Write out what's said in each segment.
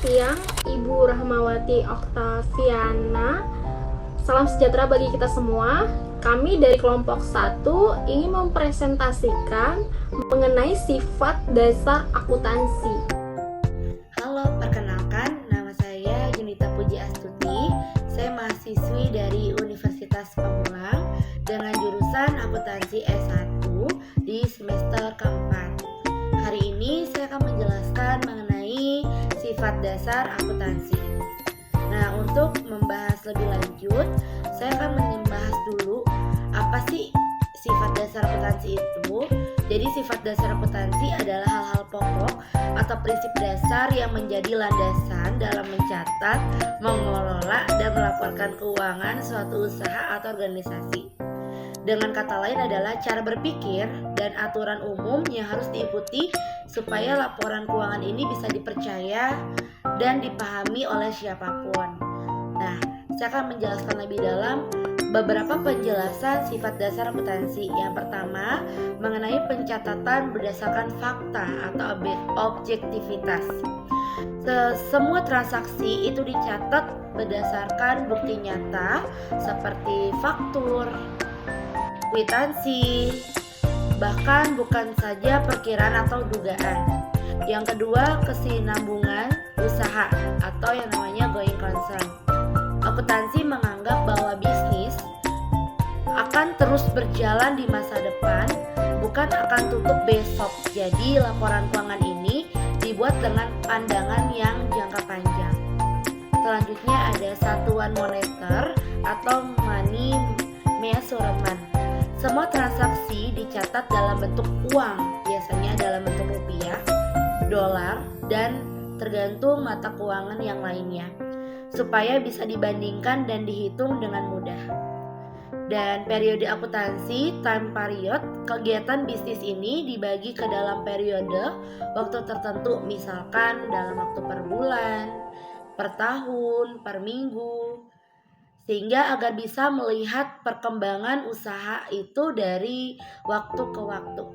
siang, Ibu Rahmawati Oktaviana. Salam sejahtera bagi kita semua. Kami dari kelompok 1 ingin mempresentasikan mengenai sifat dasar akuntansi. Halo, perkenalkan, nama saya Yunita Puji Astuti. Saya mahasiswi dari Universitas Pamulang dengan jurusan akuntansi S1 di semester keempat. Hari ini saya akan menjelaskan mengenai sifat dasar akuntansi. Nah, untuk membahas lebih lanjut, saya akan membahas dulu apa sih sifat dasar akuntansi itu. Jadi sifat dasar akuntansi adalah hal-hal pokok atau prinsip dasar yang menjadi landasan dalam mencatat, mengelola, dan melaporkan keuangan suatu usaha atau organisasi. Dengan kata lain adalah cara berpikir dan aturan umum yang harus diikuti supaya laporan keuangan ini bisa dipercaya dan dipahami oleh siapapun. Nah, saya akan menjelaskan lebih dalam beberapa penjelasan sifat dasar akuntansi. Yang pertama, mengenai pencatatan berdasarkan fakta atau objektivitas. Semua transaksi itu dicatat berdasarkan bukti nyata seperti faktur, kwitansi, bahkan bukan saja perkiraan atau dugaan. Yang kedua, kesinambungan usaha atau yang namanya going concern. Akuntansi menganggap bahwa bisnis akan terus berjalan di masa depan, bukan akan tutup besok. Jadi laporan keuangan ini dibuat dengan pandangan yang jangka panjang. Selanjutnya ada satuan moneter atau money measurement. Semua transaksi dicatat dalam bentuk uang, biasanya dalam bentuk rupiah, dolar, dan tergantung mata keuangan yang lainnya, supaya bisa dibandingkan dan dihitung dengan mudah. Dan periode akuntansi, time period, kegiatan bisnis ini dibagi ke dalam periode waktu tertentu, misalkan dalam waktu per bulan, per tahun, per minggu, sehingga agar bisa melihat perkembangan usaha itu dari waktu ke waktu.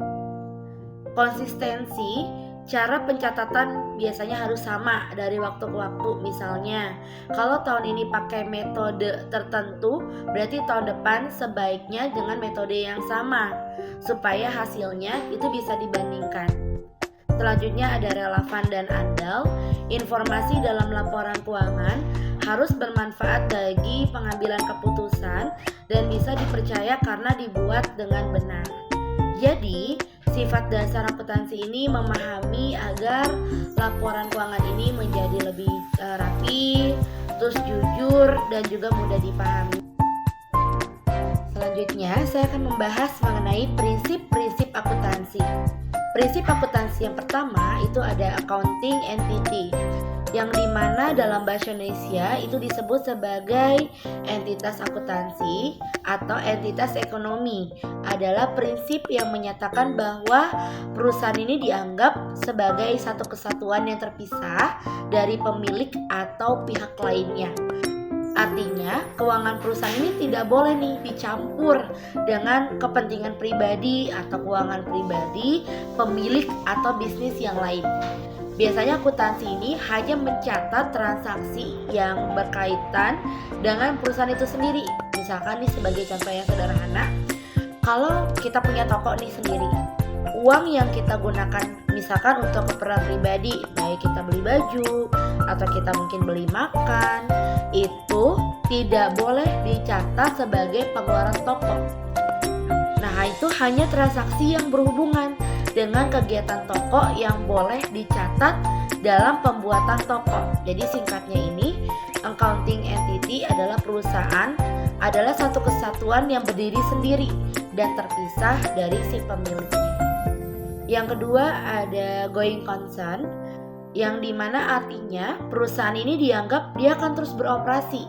Konsistensi, cara pencatatan biasanya harus sama dari waktu ke waktu. Misalnya, kalau tahun ini pakai metode tertentu, berarti tahun depan sebaiknya dengan metode yang sama, supaya hasilnya itu bisa dibandingkan. Selanjutnya ada relevan dan andal. Informasi dalam laporan keuangan harus bermanfaat bagi pengambilan keputusan dan bisa dipercaya karena dibuat dengan benar. Jadi, sifat dasar akuntansi ini memahami agar laporan keuangan ini menjadi lebih rapi, terus jujur, dan juga mudah dipahami. Selanjutnya, saya akan membahas mengenai prinsip-prinsip akuntansi. Prinsip akuntansi yang pertama itu ada accounting entity, yang dimana dalam bahasa Indonesia itu disebut sebagai entitas akuntansi atau entitas ekonomi. Adalah prinsip yang menyatakan bahwa perusahaan ini dianggap sebagai satu kesatuan yang terpisah dari pemilik atau pihak lainnya. Artinya, keuangan perusahaan ini tidak boleh dicampur dengan kepentingan pribadi atau keuangan pribadi pemilik atau bisnis yang lain. Biasanya akuntansi ini hanya mencatat transaksi yang berkaitan dengan perusahaan itu sendiri. Misalkan sebagai contoh yang sederhana, kalau kita punya toko sendiri, uang yang kita gunakan misalkan untuk keperluan pribadi, baik kita beli baju atau kita mungkin beli makan, itu tidak boleh dicatat sebagai pengeluaran toko. Nah, itu hanya transaksi yang berhubungan dengan kegiatan toko yang boleh dicatat dalam pembuatan toko. Jadi singkatnya ini, accounting entity adalah perusahaan, adalah satu kesatuan yang berdiri sendiri dan terpisah dari si pemiliknya. Yang kedua ada going concern, yang dimana artinya perusahaan ini dianggap dia akan terus beroperasi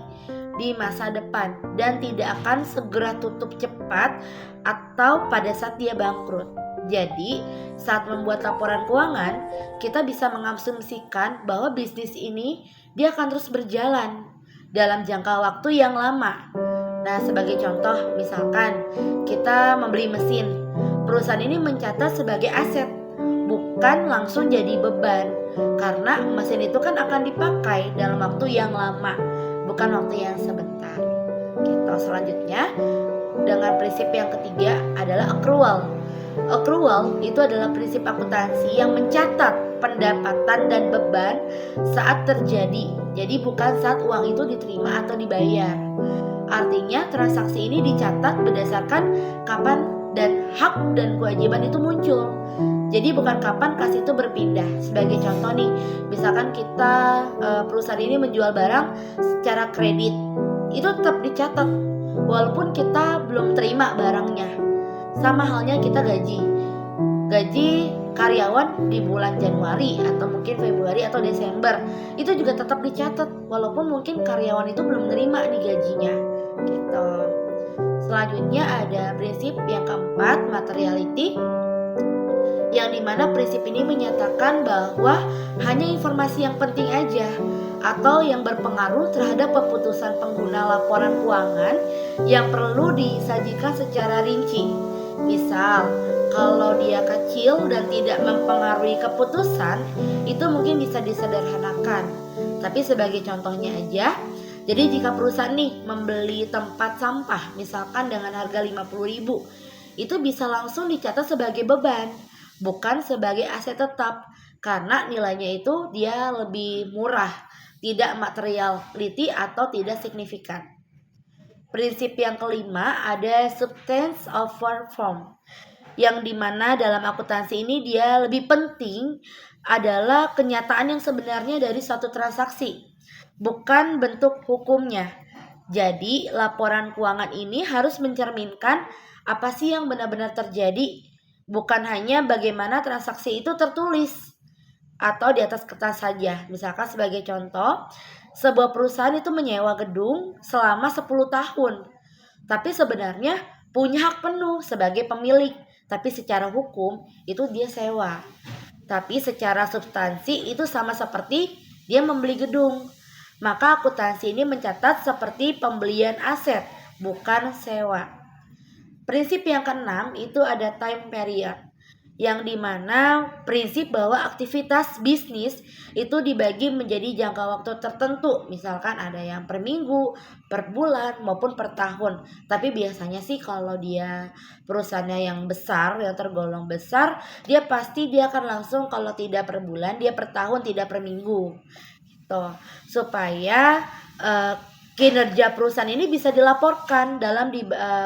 di masa depan dan tidak akan segera tutup cepat atau pada saat dia bangkrut. Jadi saat membuat laporan keuangan, kita bisa mengasumsikan bahwa bisnis ini dia akan terus berjalan dalam jangka waktu yang lama. Nah, sebagai contoh, misalkan kita membeli mesin, perusahaan ini mencatat sebagai aset bukan langsung jadi beban. Karena mesin itu kan akan dipakai dalam waktu yang lama, bukan waktu yang sebentar. Gitu. Selanjutnya, dengan prinsip yang ketiga adalah accrual. Accrual itu adalah prinsip akuntansi yang mencatat pendapatan dan beban saat terjadi. Jadi bukan saat uang itu diterima atau dibayar. Artinya transaksi ini dicatat berdasarkan kapan dan hak dan kewajiban itu muncul. Jadi bukan kapan kas itu berpindah. Sebagai contoh nih, misalkan kita perusahaan ini menjual barang secara kredit, itu tetap dicatat walaupun kita belum terima barangnya. Sama halnya kita gaji karyawan di bulan Januari atau mungkin Februari atau Desember, itu juga tetap dicatat walaupun mungkin karyawan itu belum nerima nih gajinya gitu. Selanjutnya ada prinsip yang keempat, materiality, yang dimana prinsip ini menyatakan bahwa hanya informasi yang penting aja atau yang berpengaruh terhadap keputusan pengguna laporan keuangan yang perlu disajikan secara rinci. Misal, kalau dia kecil dan tidak mempengaruhi keputusan, itu mungkin bisa disederhanakan. Tapi sebagai contohnya aja, jadi jika perusahaan nih membeli tempat sampah misalkan dengan harga 50.000, itu bisa langsung dicatat sebagai beban, bukan sebagai aset tetap, karena nilainya itu dia lebih murah, tidak materiality atau tidak signifikan. Prinsip yang kelima ada substance over form, yang dimana dalam akuntansi ini dia lebih penting adalah kenyataan yang sebenarnya dari suatu transaksi, bukan bentuk hukumnya. Jadi laporan keuangan ini harus mencerminkan apa sih yang benar-benar terjadi, bukan hanya bagaimana transaksi itu tertulis atau di atas kertas saja. Misalkan sebagai contoh, sebuah perusahaan itu menyewa gedung selama 10 tahun, tapi sebenarnya punya hak penuh sebagai pemilik, tapi secara hukum itu dia sewa. Tapi secara substansi itu sama seperti dia membeli gedung. Maka akuntansi ini mencatat seperti pembelian aset, bukan sewa. Prinsip yang keenam itu ada time period, yang dimana prinsip bahwa aktivitas bisnis itu dibagi menjadi jangka waktu tertentu. Misalkan ada yang per minggu, per bulan, maupun per tahun. Tapi biasanya sih kalau dia perusahaannya yang besar, yang tergolong besar, dia akan langsung, kalau tidak per bulan, dia per tahun, tidak per minggu gitu. Supaya kinerja perusahaan ini bisa dilaporkan dalam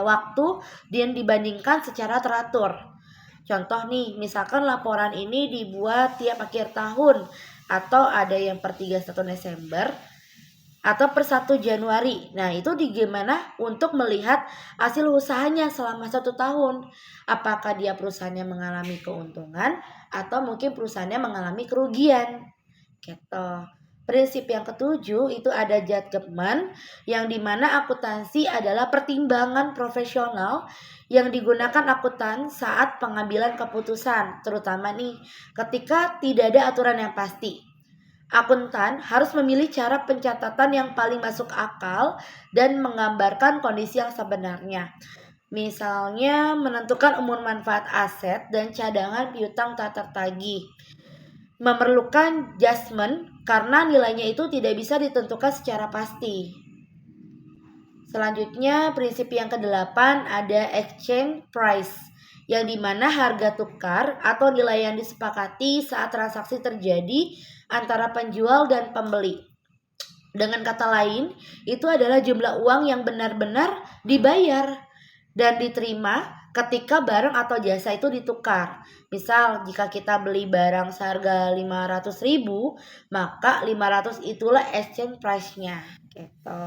waktu dan dibandingkan secara teratur. Contoh nih, misalkan laporan ini dibuat tiap akhir tahun, atau ada yang per 31 Desember atau per 1 Januari. Nah, itu gimana untuk melihat hasil usahanya selama 1 tahun. Apakah dia perusahaannya mengalami keuntungan atau mungkin perusahaannya mengalami kerugian. Gitu. Prinsip yang ketujuh itu ada judgment, yang dimana akuntansi adalah pertimbangan profesional yang digunakan akuntan saat pengambilan keputusan, terutama nih ketika tidak ada aturan yang pasti. Akuntan harus memilih cara pencatatan yang paling masuk akal dan menggambarkan kondisi yang sebenarnya. Misalnya menentukan umur manfaat aset dan cadangan piutang tak tertagih. Memerlukan judgment karena nilainya itu tidak bisa ditentukan secara pasti. Selanjutnya prinsip yang kedelapan ada exchange price, yang dimana harga tukar atau nilai yang disepakati saat transaksi terjadi antara penjual dan pembeli. Dengan kata lain, itu adalah jumlah uang yang benar-benar dibayar dan diterima ketika barang atau jasa itu ditukar. Misal jika kita beli barang seharga 500.000, maka 500 itulah exchange price-nya gitu.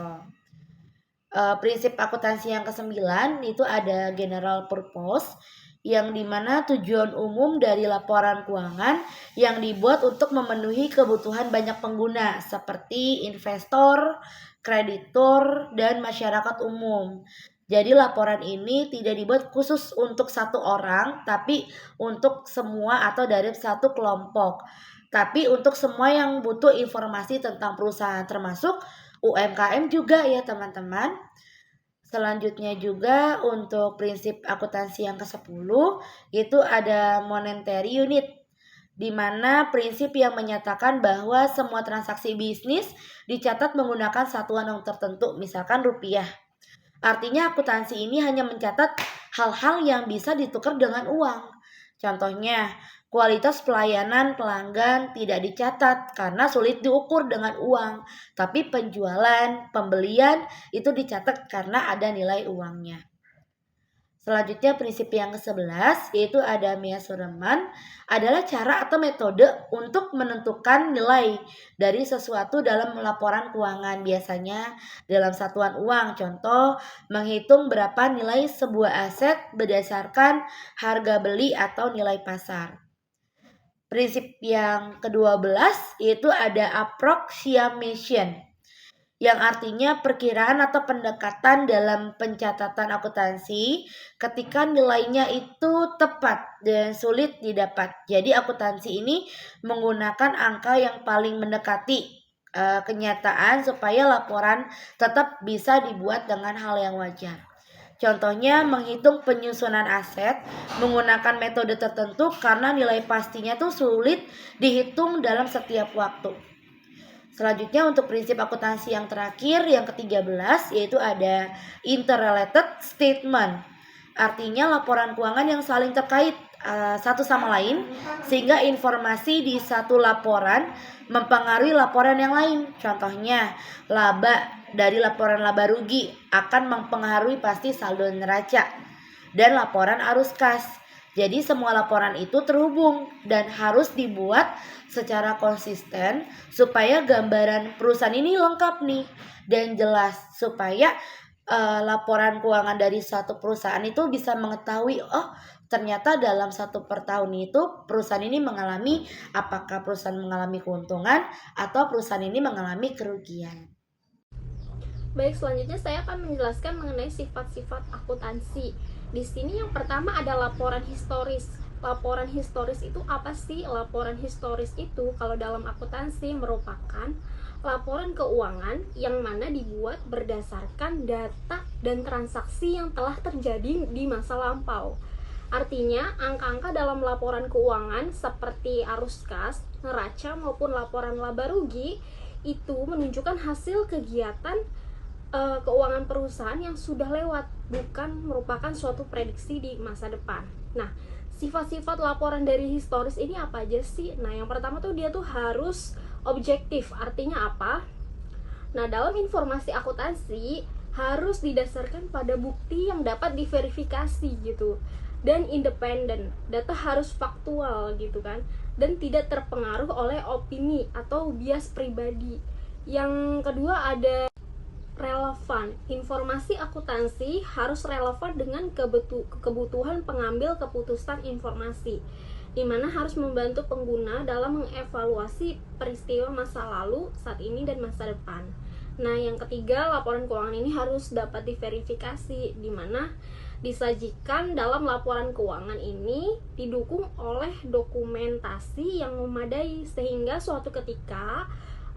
Prinsip akuntansi yang kesembilan itu ada general purpose, yang dimana tujuan umum dari laporan keuangan yang dibuat untuk memenuhi kebutuhan banyak pengguna seperti investor, kreditor, dan masyarakat umum. Jadi laporan ini tidak dibuat khusus untuk satu orang, tapi untuk semua atau dari satu kelompok. Tapi untuk semua yang butuh informasi tentang perusahaan, termasuk UMKM juga ya teman-teman. Selanjutnya juga untuk prinsip akuntansi yang ke-10 itu ada monetary unit. di mana prinsip yang menyatakan bahwa semua transaksi bisnis dicatat menggunakan satuan uang tertentu, misalkan rupiah. Artinya akuntansi ini hanya mencatat hal-hal yang bisa ditukar dengan uang. Contohnya, kualitas pelayanan pelanggan tidak dicatat karena sulit diukur dengan uang, tapi penjualan, pembelian itu dicatat karena ada nilai uangnya. Selanjutnya prinsip yang ke-11 yaitu ada measurement, adalah cara atau metode untuk menentukan nilai dari sesuatu dalam laporan keuangan, biasanya dalam satuan uang. Contoh, menghitung berapa nilai sebuah aset berdasarkan harga beli atau nilai pasar. Prinsip yang ke-12 yaitu ada approximation, yang artinya perkiraan atau pendekatan dalam pencatatan akuntansi ketika nilainya itu tepat dan sulit didapat. Jadi akuntansi ini menggunakan angka yang paling mendekati kenyataan supaya laporan tetap bisa dibuat dengan hal yang wajar. Contohnya menghitung penyusunan aset menggunakan metode tertentu karena nilai pastinya tuh sulit dihitung dalam setiap waktu. Selanjutnya untuk prinsip akuntansi yang terakhir, yang ke-13 yaitu ada interrelated statement. Artinya laporan keuangan yang saling terkait satu sama lain sehingga informasi di satu laporan mempengaruhi laporan yang lain. Contohnya, laba dari laporan laba rugi akan mempengaruhi pasti saldo neraca dan laporan arus kas. Jadi semua laporan itu terhubung dan harus dibuat secara konsisten supaya gambaran perusahaan ini lengkap nih dan jelas, supaya laporan keuangan dari satu perusahaan itu bisa mengetahui ternyata dalam satu per tahun itu perusahaan ini mengalami, apakah perusahaan mengalami keuntungan atau perusahaan ini mengalami kerugian. Baik, selanjutnya saya akan menjelaskan mengenai sifat-sifat akuntansi. Di sini yang pertama ada laporan historis. Laporan historis itu apa sih? Laporan historis itu kalau dalam akuntansi merupakan laporan keuangan yang mana dibuat berdasarkan data dan transaksi yang telah terjadi di masa lampau. Artinya, angka-angka dalam laporan keuangan seperti arus kas, neraca maupun laporan laba rugi itu menunjukkan hasil kegiatan keuangan perusahaan yang sudah lewat, bukan merupakan suatu prediksi di masa depan. Nah, sifat-sifat laporan dari historis ini apa aja sih? Nah, yang pertama tuh dia tuh harus objektif. Artinya apa? Nah, dalam informasi akuntansi harus didasarkan pada bukti yang dapat diverifikasi gitu, dan independen. Data harus faktual gitu kan, dan tidak terpengaruh oleh opini atau bias pribadi. Yang kedua ada relevan. Informasi akuntansi harus relevan dengan kebutuhan pengambil keputusan informasi, di mana harus membantu pengguna dalam mengevaluasi peristiwa masa lalu, saat ini, dan masa depan. Nah, yang ketiga, laporan keuangan ini harus dapat diverifikasi, di mana disajikan dalam laporan keuangan ini didukung oleh dokumentasi yang memadai sehingga suatu ketika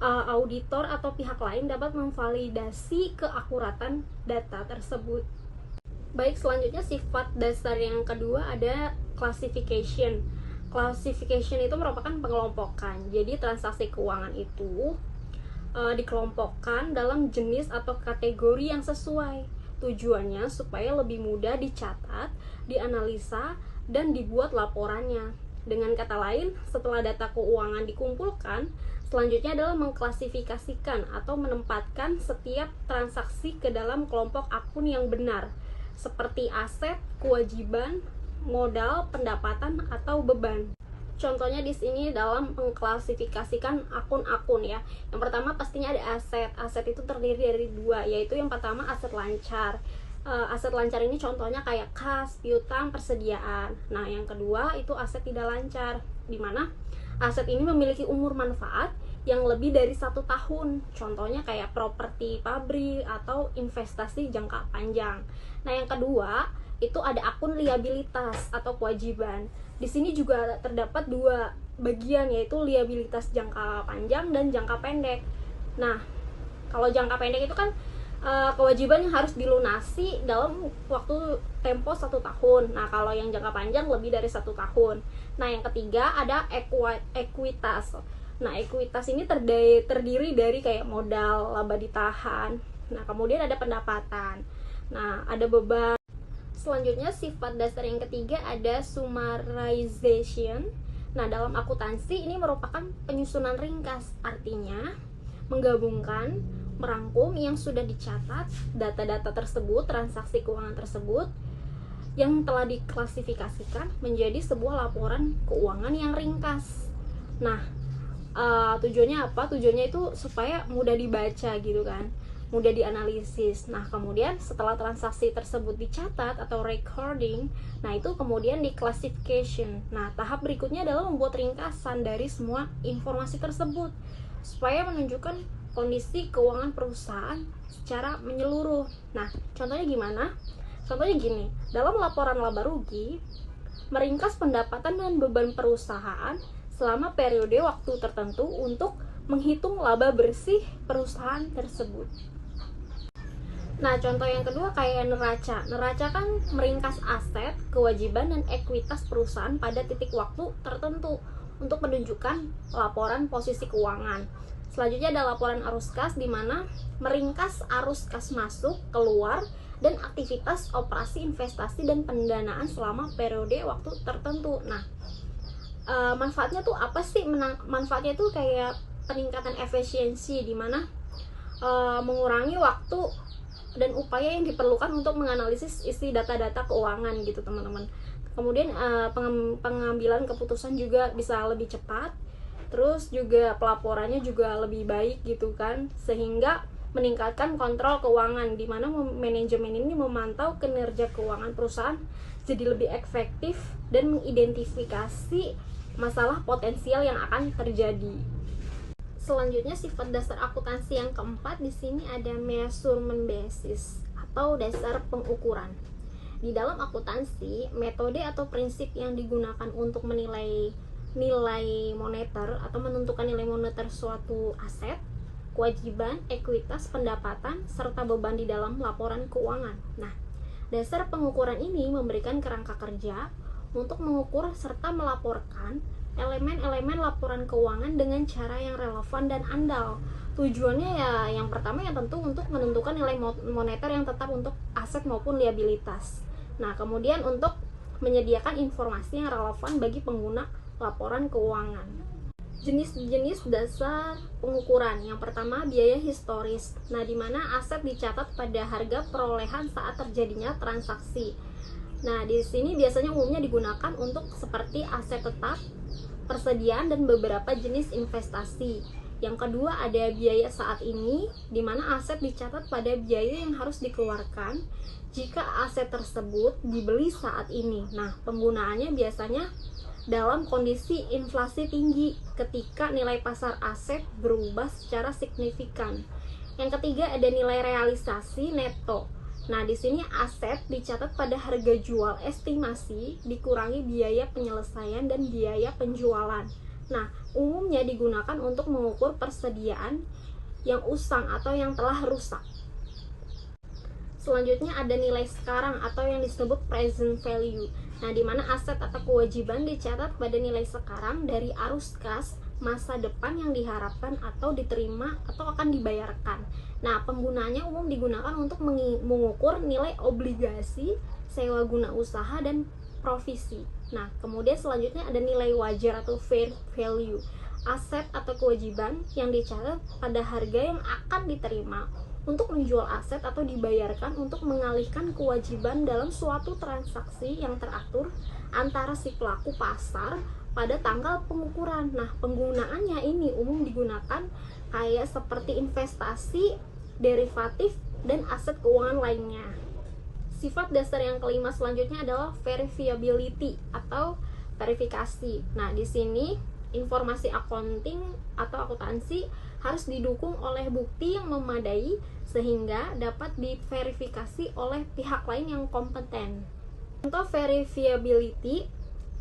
auditor atau pihak lain dapat memvalidasi keakuratan data tersebut. Baik, selanjutnya sifat dasar yang kedua ada classification. Classification itu merupakan pengelompokan. Jadi transaksi keuangan itu dikelompokkan dalam jenis atau kategori yang sesuai. Tujuannya supaya lebih mudah dicatat, dianalisa, dan dibuat laporannya. Dengan kata lain, setelah data keuangan dikumpulkan, selanjutnya adalah mengklasifikasikan atau menempatkan setiap transaksi ke dalam kelompok akun yang benar, seperti aset, kewajiban, modal, pendapatan, atau beban. Contohnya di sini dalam mengklasifikasikan akun-akun ya. Yang pertama pastinya ada aset. Aset itu terdiri dari dua, yaitu yang pertama aset lancar. Aset lancar ini contohnya kayak kas, piutang, persediaan. Nah, yang kedua itu aset tidak lancar, di mana aset ini memiliki umur manfaat yang lebih dari 1 tahun. Contohnya kayak properti pabrik atau investasi jangka panjang. Nah, yang kedua itu ada akun liabilitas atau kewajiban. Di sini juga terdapat dua bagian, yaitu liabilitas jangka panjang dan jangka pendek. Nah, kalau jangka pendek itu kan kewajiban yang harus dilunasi dalam waktu tempo 1 tahun. Nah, kalau yang jangka panjang lebih dari 1 tahun. Nah, yang ketiga ada ekuitas. Nah, ekuitas ini terdiri dari kayak modal, laba ditahan. Nah, kemudian ada pendapatan. Nah, ada beban. Selanjutnya sifat dasar yang ketiga ada summarization. Nah, dalam akuntansi ini merupakan penyusunan ringkas, artinya menggabungkan, merangkum yang sudah dicatat, data-data tersebut, transaksi keuangan tersebut yang telah diklasifikasikan menjadi sebuah laporan keuangan yang ringkas. Nah, tujuannya apa? Tujuannya itu supaya mudah dibaca gitu kan, mudah dianalisis. Nah, kemudian setelah transaksi tersebut dicatat atau recording, nah itu kemudian di classification. Nah, tahap berikutnya adalah membuat ringkasan dari semua informasi tersebut supaya menunjukkan kondisi keuangan perusahaan secara menyeluruh. Nah, contohnya gimana? Contohnya gini, dalam laporan laba rugi, meringkas pendapatan dan beban perusahaan selama periode waktu tertentu untuk menghitung laba bersih perusahaan tersebut. Nah, contoh yang kedua kayak neraca. Neraca kan meringkas aset, kewajiban, dan ekuitas perusahaan pada titik waktu tertentu untuk menunjukkan laporan posisi keuangan. Selanjutnya ada laporan arus kas, di mana meringkas arus kas masuk, keluar, dan aktivitas operasi investasi dan pendanaan selama periode waktu tertentu. Nah, manfaatnya tuh apa sih? Manfaatnya tuh kayak peningkatan efisiensi, di mana mengurangi waktu dan upaya yang diperlukan untuk menganalisis isi data-data keuangan gitu teman-teman. Kemudian pengambilan keputusan juga bisa lebih cepat, terus juga pelaporannya juga lebih baik gitu kan, sehingga meningkatkan kontrol keuangan, di mana manajemen ini memantau kinerja keuangan perusahaan jadi lebih efektif dan mengidentifikasi masalah potensial yang akan terjadi. Selanjutnya sifat dasar akuntansi yang keempat, di sini ada measurement basis atau dasar pengukuran. Di dalam akuntansi, metode atau prinsip yang digunakan untuk menilai nilai moneter atau menentukan nilai moneter suatu aset, kewajiban, ekuitas, pendapatan, serta beban di dalam laporan keuangan. Nah, dasar pengukuran ini memberikan kerangka kerja untuk mengukur serta melaporkan elemen-elemen laporan keuangan dengan cara yang relevan dan andal. Tujuannya ya yang pertama yang tentu untuk menentukan nilai moneter yang tetap untuk aset maupun liabilitas. Nah, kemudian untuk menyediakan informasi yang relevan bagi pengguna laporan keuangan. Jenis-jenis dasar pengukuran. Yang pertama, biaya historis. Nah, di mana aset dicatat pada harga perolehan saat terjadinya transaksi. Nah, di sini biasanya umumnya digunakan untuk seperti aset tetap, persediaan, dan beberapa jenis investasi. Yang kedua, ada biaya saat ini, di mana aset dicatat pada biaya yang harus dikeluarkan jika aset tersebut dibeli saat ini. Nah, penggunaannya biasanya dalam kondisi inflasi tinggi ketika nilai pasar aset berubah secara signifikan. Yang ketiga ada nilai realisasi neto. Nah, di sini aset dicatat pada harga jual estimasi dikurangi biaya penyelesaian dan biaya penjualan. Nah, umumnya digunakan untuk mengukur persediaan yang usang atau yang telah rusak. Selanjutnya ada nilai sekarang atau yang disebut present value. Nah, di mana aset atau kewajiban dicatat pada nilai sekarang dari arus kas masa depan yang diharapkan atau diterima atau akan dibayarkan. Nah, penggunaannya umum digunakan untuk mengukur nilai obligasi, sewa guna usaha, dan provisi. Nah, kemudian selanjutnya ada nilai wajar atau fair value. Aset atau kewajiban yang dicatat pada harga yang akan diterima untuk menjual aset atau dibayarkan untuk mengalihkan kewajiban dalam suatu transaksi yang teratur antara si pelaku pasar pada tanggal pengukuran. Nah, penggunaannya ini umum digunakan kayak seperti investasi, derivatif, dan aset keuangan lainnya. Sifat dasar yang kelima selanjutnya adalah verifiability atau verifikasi. Nah, di sini informasi accounting atau akuntansi harus didukung oleh bukti yang memadai sehingga dapat diverifikasi oleh pihak lain yang kompeten. Contoh verifiability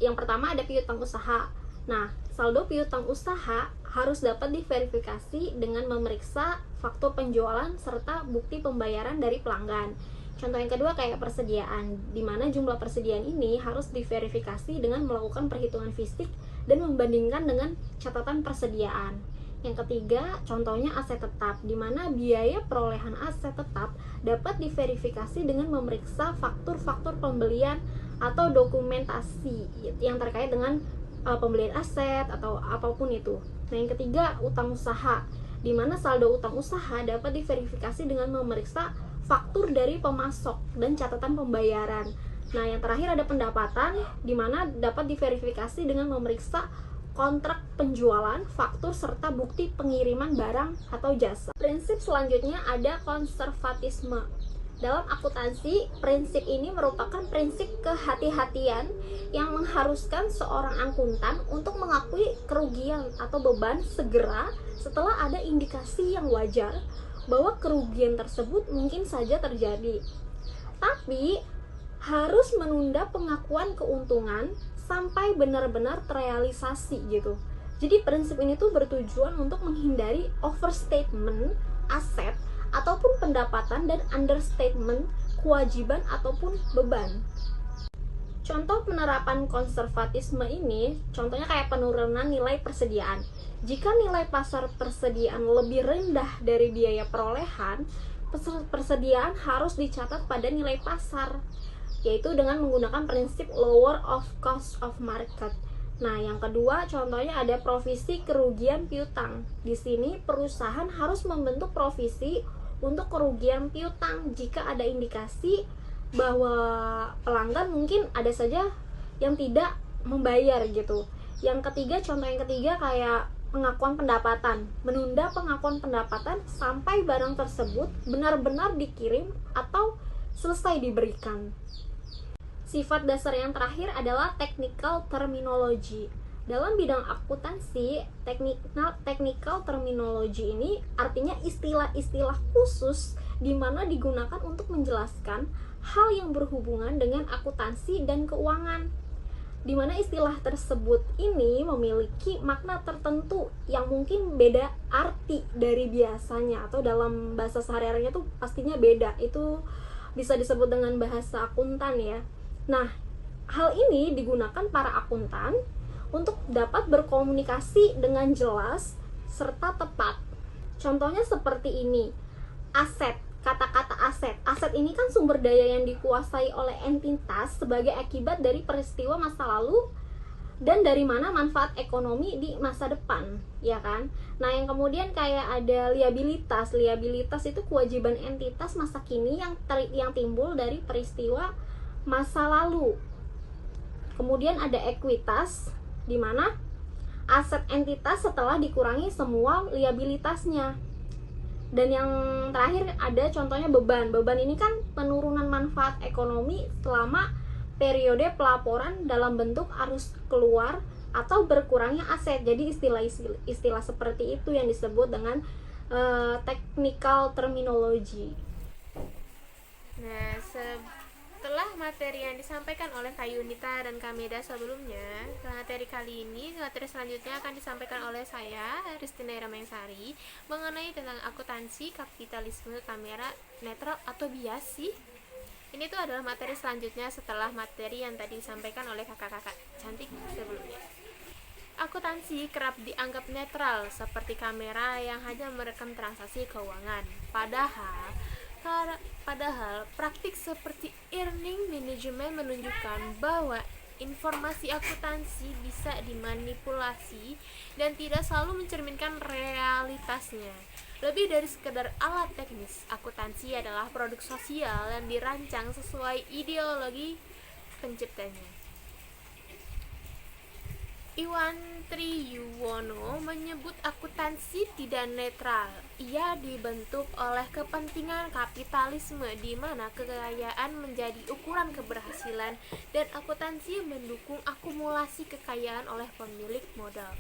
yang pertama ada piutang usaha. Nah, saldo piutang usaha harus dapat diverifikasi dengan memeriksa faktur penjualan serta bukti pembayaran dari pelanggan. Contoh yang kedua kayak persediaan, di mana jumlah persediaan ini harus diverifikasi dengan melakukan perhitungan fisik dan membandingkan dengan catatan persediaan. Yang ketiga, contohnya aset tetap, di mana biaya perolehan aset tetap dapat diverifikasi dengan memeriksa faktur-faktur pembelian atau dokumentasi yang terkait dengan pembelian aset atau apapun itu. Nah, yang ketiga, utang usaha, di mana saldo utang usaha dapat diverifikasi dengan memeriksa faktur dari pemasok dan catatan pembayaran. Nah, yang terakhir ada pendapatan, di mana dapat diverifikasi dengan memeriksa kontrak penjualan, faktur, serta bukti pengiriman barang atau jasa. Prinsip selanjutnya ada konservatisme. Dalam akuntansi, prinsip ini merupakan prinsip kehati-hatian yang mengharuskan seorang akuntan untuk mengakui kerugian atau beban segera setelah ada indikasi yang wajar bahwa kerugian tersebut mungkin saja terjadi. Tapi harus menunda pengakuan keuntungan sampai benar-benar terrealisasi gitu. Jadi prinsip ini tuh bertujuan untuk menghindari overstatement aset ataupun pendapatan dan understatement kewajiban ataupun beban. Contoh penerapan konservatisme ini, contohnya kayak penurunan nilai persediaan. Jika nilai pasar persediaan lebih rendah dari biaya perolehan, persediaan harus dicatat pada nilai pasar, yaitu dengan menggunakan prinsip lower of cost of market. Nah, yang kedua contohnya ada provisi kerugian piutang. Di sini perusahaan harus membentuk provisi untuk kerugian piutang jika ada indikasi bahwa pelanggan mungkin ada saja yang tidak membayar gitu. Yang ketiga, contoh yang ketiga kayak pengakuan pendapatan. Menunda pengakuan pendapatan sampai barang tersebut benar-benar dikirim atau selesai diberikan. Sifat dasar yang terakhir adalah technical terminology. Dalam bidang akuntansi, technical terminology ini artinya istilah-istilah khusus di mana digunakan untuk menjelaskan hal yang berhubungan dengan akuntansi dan keuangan. Di mana istilah tersebut ini memiliki makna tertentu yang mungkin beda arti dari biasanya atau dalam bahasa sehari-harinya tuh pastinya beda. Itu bisa disebut dengan bahasa akuntan ya. Nah, hal ini digunakan para akuntan untuk dapat berkomunikasi dengan jelas serta tepat. Contohnya seperti ini. Aset, kata-kata aset. Aset ini kan sumber daya yang dikuasai oleh entitas sebagai akibat dari peristiwa masa lalu dan dari mana manfaat ekonomi di masa depan, ya kan? Nah, yang kemudian kayak ada liabilitas. Liabilitas itu kewajiban entitas masa kini yang timbul dari peristiwa masa lalu. Kemudian ada ekuitas, di mana aset entitas setelah dikurangi semua liabilitasnya. Dan yang terakhir ada contohnya beban. Beban ini kan penurunan manfaat ekonomi selama periode pelaporan dalam bentuk arus keluar atau berkurangnya aset. Jadi istilah seperti itu yang disebut dengan technical terminology. Nah, setelah materi yang disampaikan oleh Kak Yunita dan Kak Meda sebelumnya, materi kali ini, materi selanjutnya akan disampaikan oleh saya, Ristina Iramangsari, mengenai tentang akuntansi, kapitalisme, kamera, netral atau bias sih. Ini tuh adalah materi selanjutnya setelah materi yang tadi disampaikan oleh kakak-kakak cantik sebelumnya. Akuntansi kerap dianggap netral seperti kamera yang hanya merekam transaksi keuangan. Padahal praktik seperti earning management menunjukkan bahwa informasi akuntansi bisa dimanipulasi dan tidak selalu mencerminkan realitasnya. Lebih dari sekedar alat teknis, akuntansi adalah produk sosial yang dirancang sesuai ideologi penciptanya. Iwan Triyuwono menyebut akuntansi tidak netral. Ia dibentuk oleh kepentingan kapitalisme di mana kekayaan menjadi ukuran keberhasilan dan akuntansi mendukung akumulasi kekayaan oleh pemilik modal.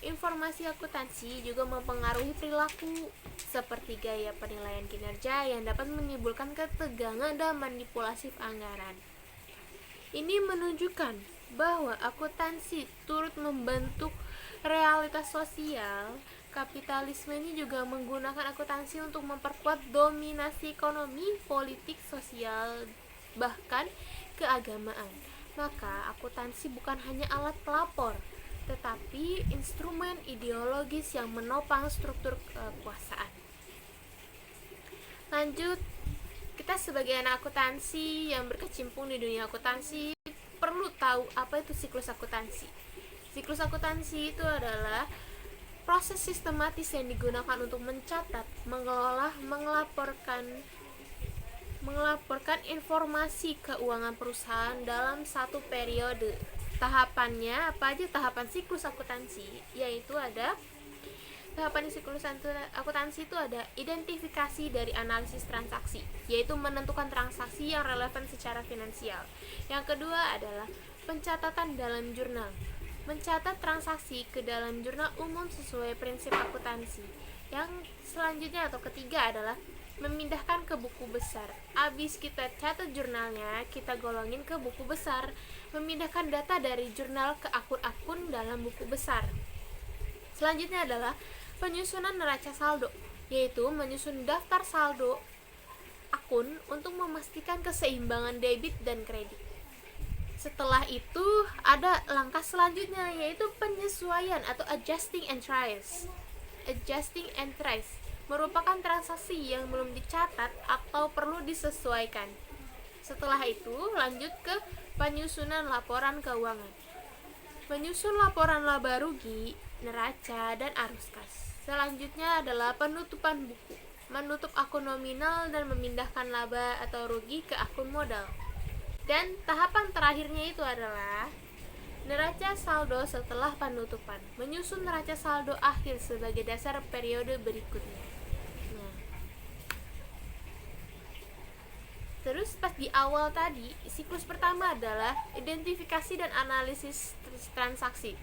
Informasi akuntansi juga mempengaruhi perilaku, seperti gaya penilaian kinerja yang dapat menimbulkan ketegangan dan manipulasi anggaran. Ini menunjukkan bahwa akuntansi turut membentuk realitas sosial, kapitalisme ini juga menggunakan akuntansi untuk memperkuat dominasi ekonomi, politik, sosial, bahkan keagamaan. Maka akuntansi bukan hanya alat pelapor, tetapi instrumen ideologis yang menopang struktur kekuasaan. Lanjut, kita sebagai anak akuntansi yang berkecimpung di dunia akuntansi perlu tahu apa itu siklus akuntansi. Siklus akuntansi itu adalah proses sistematis yang digunakan untuk mencatat, mengelola, melaporkan informasi keuangan perusahaan dalam satu periode. Tahapannya apa aja tahapan siklus akuntansi? Yaitu ada tahapan siklus akuntansi itu ada identifikasi dari analisis transaksi, yaitu menentukan transaksi yang relevan secara finansial. Yang kedua adalah pencatatan dalam jurnal, mencatat transaksi ke dalam jurnal umum sesuai prinsip akuntansi. Yang selanjutnya atau ketiga adalah memindahkan ke buku besar. Abis kita catat jurnalnya, kita golongin ke buku besar, memindahkan data dari jurnal ke akun-akun dalam buku besar. Selanjutnya adalah penyusunan neraca saldo, yaitu menyusun daftar saldo akun untuk memastikan keseimbangan debit dan kredit. Setelah itu ada langkah selanjutnya, yaitu penyesuaian atau adjusting entries. Adjusting entries merupakan transaksi yang belum dicatat atau perlu disesuaikan. Setelah itu lanjut ke penyusunan laporan keuangan, menyusun laporan laba rugi, neraca, dan arus kas. Selanjutnya adalah penutupan buku, menutup akun nominal dan memindahkan laba atau rugi ke akun modal. Dan tahapan terakhirnya itu adalah neraca saldo setelah penutupan, menyusun neraca saldo akhir sebagai dasar periode berikutnya. Nah, terus pas di awal tadi, siklus pertama adalah identifikasi dan analisis transaksi.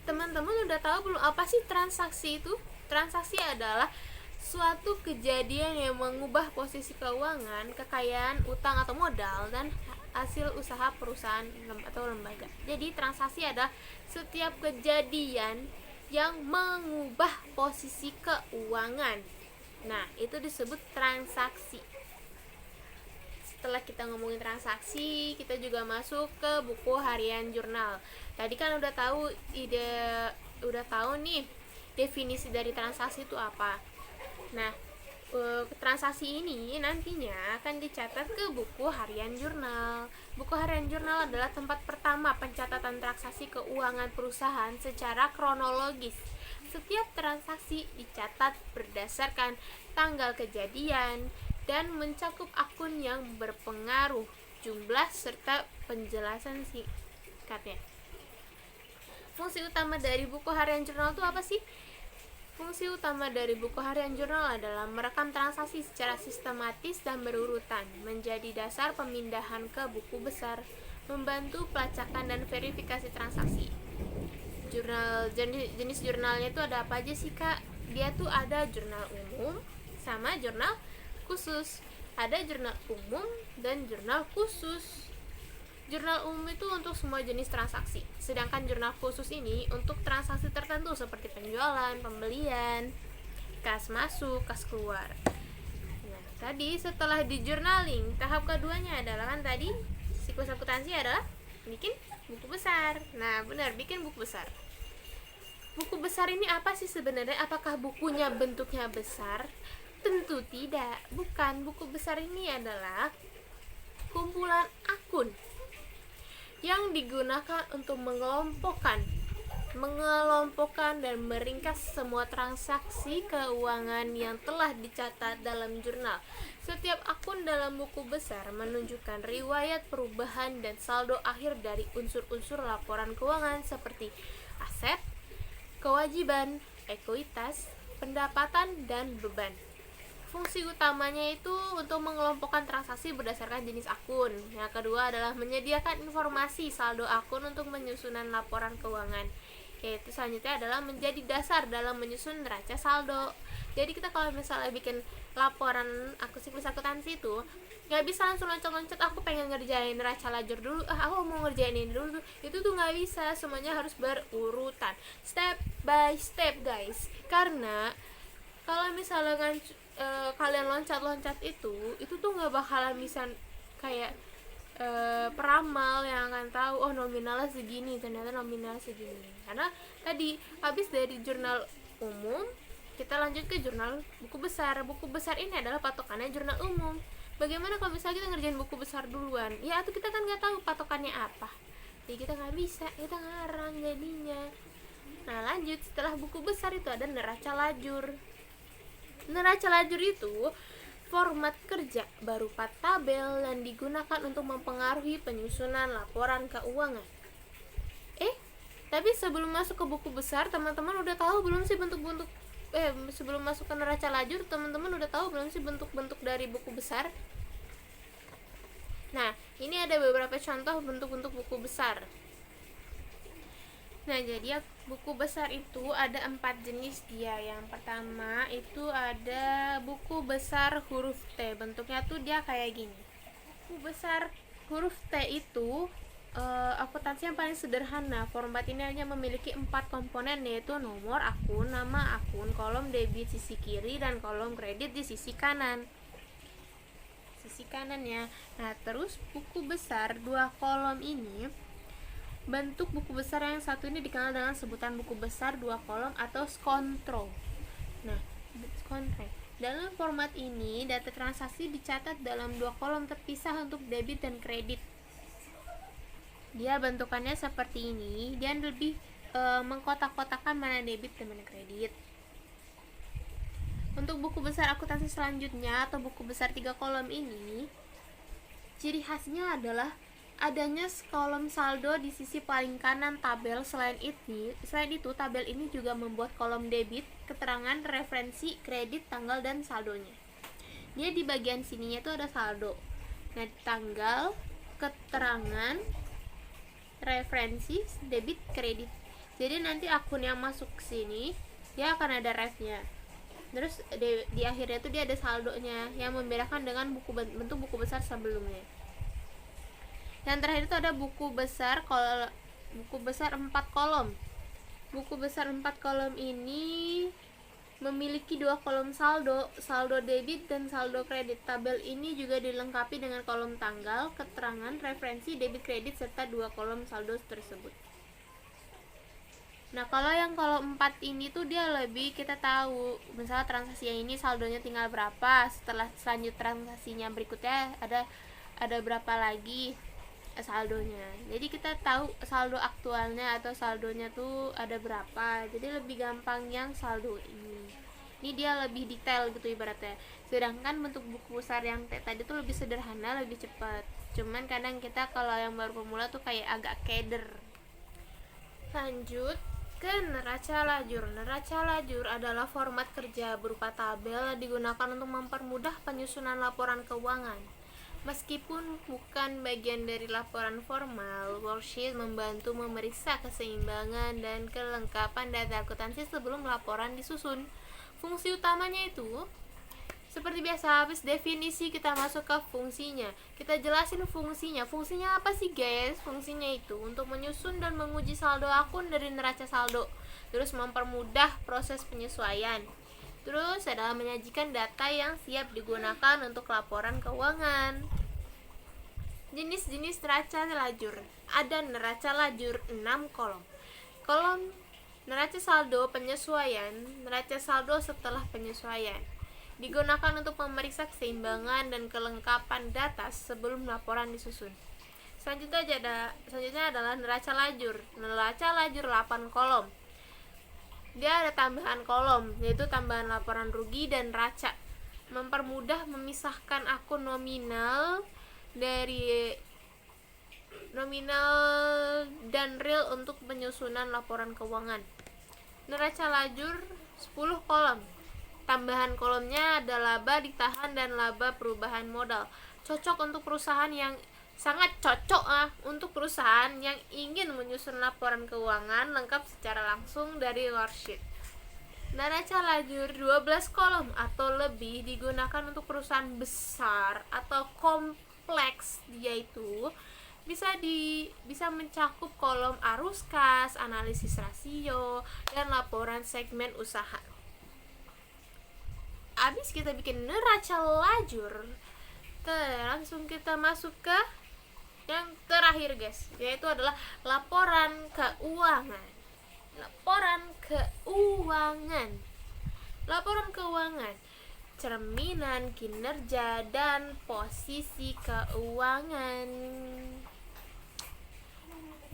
Teman-teman udah tahu belum apa sih transaksi itu? Transaksi adalah suatu kejadian yang mengubah posisi keuangan, kekayaan, utang atau modal, dan hasil usaha perusahaan atau lembaga. Jadi transaksi adalah setiap kejadian yang mengubah posisi keuangan. Nah, itu disebut transaksi. Setelah kita ngomongin transaksi, kita juga masuk ke buku harian jurnal. Tadi kan udah tahu nih definisi dari transaksi itu apa. Nah, transaksi ini nantinya akan dicatat ke buku harian jurnal. Buku harian jurnal adalah tempat pertama pencatatan transaksi keuangan perusahaan secara kronologis. Setiap transaksi dicatat berdasarkan tanggal kejadian dan mencakup akun yang berpengaruh, jumlah, serta penjelasan singkatnya. Fungsi utama dari buku harian jurnal itu apa sih? Fungsi utama dari buku harian jurnal adalah merekam transaksi secara sistematis dan berurutan, menjadi dasar pemindahan ke buku besar, membantu pelacakan dan verifikasi transaksi. Jenis jurnalnya itu ada apa aja sih, Kak? Dia tuh ada jurnal umum sama jurnal khusus. Ada jurnal umum dan jurnal khusus. Jurnal umum itu untuk semua jenis transaksi, sedangkan jurnal khusus ini untuk transaksi tertentu seperti penjualan, pembelian, kas masuk, kas keluar. Nah, tadi setelah di journaling, tahap keduanya adalah kan tadi siklus akuntansi adalah bikin buku besar. Nah, benar, bikin buku besar. Buku besar ini apa sih sebenarnya? Apakah bukunya bentuknya besar? Tentu tidak, bukan. Buku besar ini adalah kumpulan akun yang digunakan untuk mengelompokkan dan meringkas semua transaksi keuangan yang telah dicatat dalam jurnal. Setiap akun dalam buku besar menunjukkan riwayat perubahan dan saldo akhir dari unsur-unsur laporan keuangan seperti aset, kewajiban, ekuitas, pendapatan, dan beban. Fungsi utamanya itu untuk mengelompokkan transaksi berdasarkan jenis akun. Yang kedua adalah menyediakan informasi saldo akun untuk menyusunan laporan keuangan. Yaitu selanjutnya adalah menjadi dasar dalam menyusun neraca saldo. Jadi kita kalau misalnya bikin laporan siklus akuntansi itu, nggak bisa langsung loncat-loncat aku pengen ngerjain neraca lajur dulu, aku mau ngerjain ini dulu, itu tuh nggak bisa. Semuanya harus berurutan, step by step guys. Karena kalau misalnya kalian loncat-loncat itu tuh nggak bakalan bisa kayak peramal yang akan tahu oh nominalnya segini, ternyata nominal segini. Karena tadi habis dari jurnal umum kita lanjut ke jurnal buku besar. Buku besar ini adalah patokannya jurnal umum. Bagaimana kalau misalnya kita ngerjain buku besar duluan? Ya itu kita kan nggak tahu patokannya apa, jadi kita nggak bisa, kita ngarang jadinya. Nah lanjut, setelah buku besar itu ada neraca lajur. Neraca lajur itu format kerja berupa tabel yang digunakan untuk mempengaruhi penyusunan laporan keuangan. Tapi sebelum masuk ke buku besar, teman-teman udah tahu belum sih bentuk-bentuk sebelum masuk ke neraca lajur, teman-teman udah tahu belum sih bentuk-bentuk dari buku besar? Nah, ini ada beberapa contoh bentuk-bentuk buku besar. Nah, jadi buku besar itu ada 4 jenis dia. Yang pertama itu ada buku besar huruf T. Bentuknya tuh dia kayak gini. Buku besar huruf T itu akuntansi yang paling sederhana. Format ini hanya memiliki 4 komponen, yaitu nomor akun, nama akun, kolom debit sisi kiri, dan kolom kredit di sisi kanan. Ya. Nah, terus buku besar 2 kolom ini, bentuk buku besar yang satu ini dikenal dengan sebutan buku besar 2 kolom atau skontro. Nah, skontro. Dalam format ini, data transaksi dicatat dalam 2 kolom terpisah untuk debit dan kredit. Dia bentukannya seperti ini, dia lebih mengkotak-kotakan mana debit dan mana kredit. Untuk buku besar akuntansi selanjutnya atau buku besar 3 kolom ini, ciri khasnya adalah adanya kolom saldo di sisi paling kanan tabel. Selain itu tabel ini juga membuat kolom debit, keterangan, referensi, kredit, tanggal, dan saldonya. Dia di bagian sininya itu ada saldo. Nah, tanggal, keterangan, referensi, debit, kredit. Jadi nanti akun yang masuk ke sini dia akan ada refnya. Terus di akhirnya tuh dia ada saldonya yang membedakan dengan bentuk buku besar sebelumnya. Yang terakhir itu ada buku besar 4 kolom. Buku besar 4 kolom ini memiliki 2 kolom saldo debit dan saldo kredit. Tabel ini juga dilengkapi dengan kolom tanggal, keterangan, referensi, debit, kredit, serta 2 kolom saldo tersebut. Nah, kalau yang kolom 4 ini tuh dia lebih kita tahu, misalnya transaksi yang ini saldonya tinggal berapa, setelah selanjut transaksinya berikutnya ada berapa lagi saldonya. Jadi kita tahu saldo aktualnya atau saldonya tuh ada berapa. Jadi lebih gampang yang saldo ini. Ini dia lebih detail gitu ibaratnya. Sedangkan bentuk buku besar yang tadi tuh lebih sederhana, lebih cepat. Cuman kadang kita kalau yang baru pemula tuh kayak agak keder. Lanjut ke neraca lajur. Neraca lajur adalah format kerja berupa tabel yang digunakan untuk mempermudah penyusunan laporan keuangan. Meskipun bukan bagian dari laporan formal, worksheet membantu memeriksa keseimbangan dan kelengkapan data akuntansi sebelum laporan disusun. Fungsi utamanya itu seperti biasa, habis definisi kita masuk ke fungsinya. Kita jelasin fungsinya. Fungsinya apa sih guys? Fungsinya itu untuk menyusun dan menguji saldo akun dari neraca saldo. Terus mempermudah proses penyesuaian. Terus adalah menyajikan data yang siap digunakan untuk laporan keuangan. Jenis-jenis neraca lajur. Ada neraca lajur 6 kolom. Kolom neraca saldo penyesuaian, neraca saldo setelah penyesuaian. Digunakan untuk memeriksa keseimbangan dan kelengkapan data sebelum laporan disusun. Selanjutnya adalah neraca lajur. Neraca lajur 8 kolom. Dia ada tambahan kolom, yaitu tambahan laporan rugi dan raca. Mempermudah memisahkan akun nominal dari nominal dan real untuk penyusunan laporan keuangan. Neraca lajur 10 kolom. Tambahan kolomnya ada laba ditahan dan laba perubahan modal. Cocok untuk perusahaan yang sangat cocok untuk perusahaan yang ingin menyusun laporan keuangan lengkap secara langsung dari worksheet. Neraca lajur 12 kolom atau lebih digunakan untuk perusahaan besar atau kompleks. Dia itu bisa mencakup kolom arus kas, analisis rasio, dan laporan segmen usaha. Abis kita bikin neraca lajur, langsung kita masuk ke yang terakhir guys, yaitu adalah laporan keuangan. Laporan keuangan, cerminan kinerja dan posisi keuangan.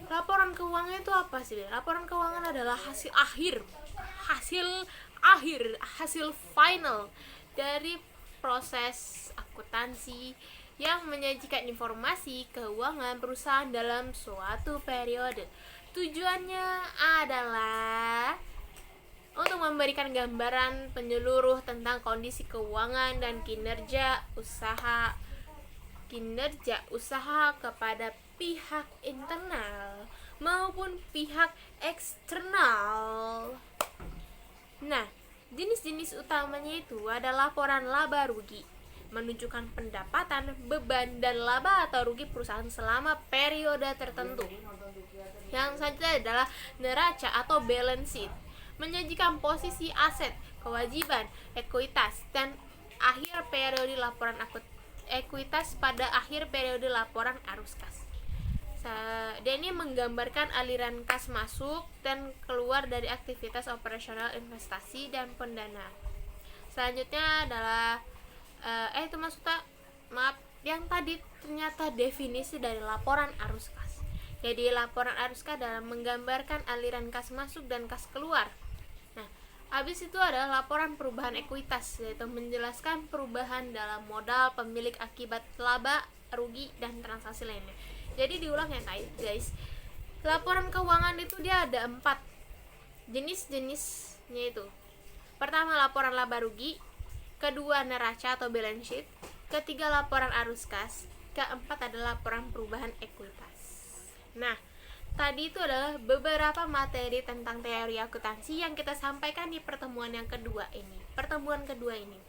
Laporan keuangan itu apa sih? Laporan keuangan adalah hasil final dari proses akuntansi yang menyajikan informasi keuangan perusahaan dalam suatu periode. Tujuannya adalah untuk memberikan gambaran menyeluruh tentang kondisi keuangan dan kinerja usaha kepada pihak internal maupun pihak eksternal. Nah, jenis-jenis utamanya itu ada laporan laba rugi, menunjukkan pendapatan, beban, dan laba atau rugi perusahaan selama periode tertentu. Yang selanjutnya adalah neraca atau balance sheet, menyajikan posisi aset, kewajiban, ekuitas, dan akhir periode laporan ekuitas pada akhir periode laporan arus kas. Dan ini menggambarkan aliran kas masuk dan keluar dari aktivitas operasional investasi dan pendanaan. Selanjutnya adalah yang tadi ternyata definisi dari laporan arus kas. Jadi laporan arus kas dalam menggambarkan aliran kas masuk dan kas keluar. Nah, habis itu adalah laporan perubahan ekuitas, yaitu menjelaskan perubahan dalam modal pemilik akibat laba, rugi, dan transaksi lainnya. Jadi diulang ya guys, laporan keuangan itu dia ada 4 jenis-jenisnya itu. Pertama laporan laba rugi, kedua neraca atau balance sheet, ketiga laporan arus kas, keempat adalah laporan perubahan ekuitas. Nah, tadi itu adalah beberapa materi tentang teori akuntansi yang kita sampaikan di pertemuan kedua ini.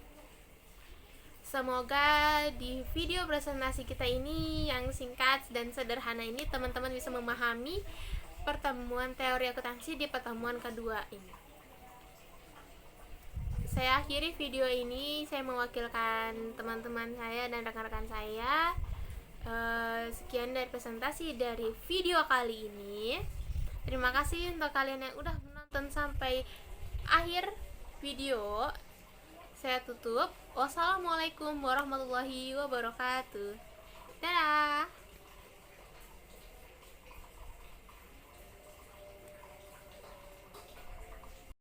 Semoga di video presentasi kita ini yang singkat dan sederhana ini teman-teman bisa memahami pertemuan teori akuntansi di pertemuan kedua ini. Saya akhiri video ini, saya mewakilkan teman-teman saya dan rekan-rekan saya. Sekian dari presentasi dari video kali ini. Terima kasih untuk kalian yang udah menonton sampai akhir video. Saya tutup. Wassalamualaikum warahmatullahi wabarakatuh. Dadah.